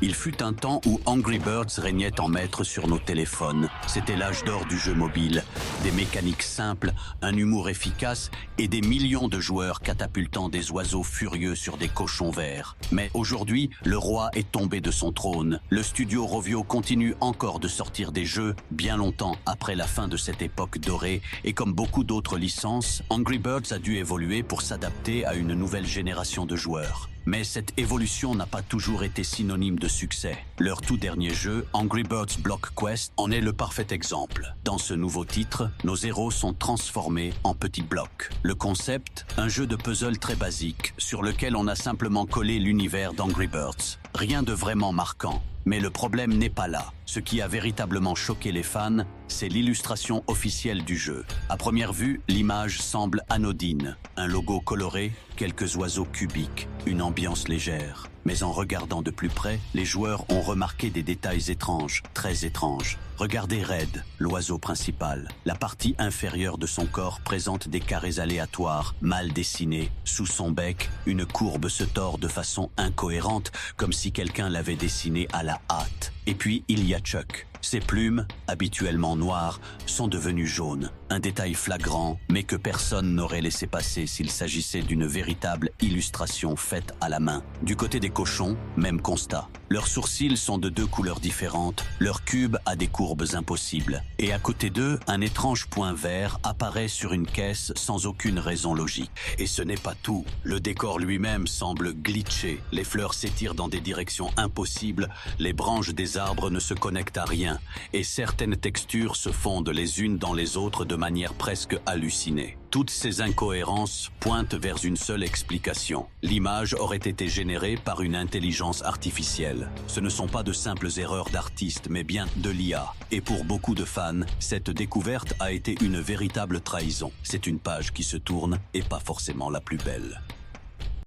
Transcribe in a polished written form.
Il fut un temps où Angry Birds régnait en maître sur nos téléphones. C'était l'âge d'or du jeu mobile. Des mécaniques simples, un humour efficace et des millions de joueurs catapultant des oiseaux furieux sur des cochons verts. Mais aujourd'hui, le roi est tombé de son trône. Le studio Rovio continue encore de sortir des jeux bien longtemps après la fin de cette époque dorée et comme beaucoup d'autres licences, Angry Birds a dû évoluer pour s'adapter à une nouvelle génération de joueurs. Mais cette évolution n'a pas toujours été synonyme de succès. Leur tout dernier jeu, Angry Birds Block Quest, en est le parfait exemple. Dans ce nouveau titre, nos héros sont transformés en petits blocs. Le concept, un jeu de puzzle très basique, sur lequel on a simplement collé l'univers d'Angry Birds. Rien de vraiment marquant. Mais le problème n'est pas là. Ce qui a véritablement choqué les fans, c'est l'illustration officielle du jeu. À première vue, l'image semble anodine. Un logo coloré, quelques oiseaux cubiques, une ambiance légère. Mais en regardant de plus près, les joueurs ont remarqué des détails étranges, très étranges. Regardez Red, l'oiseau principal. La partie inférieure de son corps présente des carrés aléatoires, mal dessinés. Sous son bec, une courbe se tord de façon incohérente, comme si quelqu'un l'avait dessiné à la hâte. Et puis, il y a Chuck. Ses plumes, habituellement noires, sont devenues jaunes. Un détail flagrant, mais que personne n'aurait laissé passer s'il s'agissait d'une véritable illustration faite à la main. Du côté des cochons, même constat. Leurs sourcils sont de deux couleurs différentes, leur cube a des courbes impossibles. Et à côté d'eux, un étrange point vert apparaît sur une caisse sans aucune raison logique. Et ce n'est pas tout. Le décor lui-même semble glitché. Les fleurs s'étirent dans des directions impossibles, les branches des arbres ne se connectent à rien. Et certaines textures se fondent les unes dans les autres de manière presque hallucinée. Toutes ces incohérences pointent vers une seule explication. L'image aurait été générée par une intelligence artificielle. Ce ne sont pas de simples erreurs d'artistes, mais bien de l'IA. Et pour beaucoup de fans, cette découverte a été une véritable trahison. C'est une page qui se tourne et pas forcément la plus belle.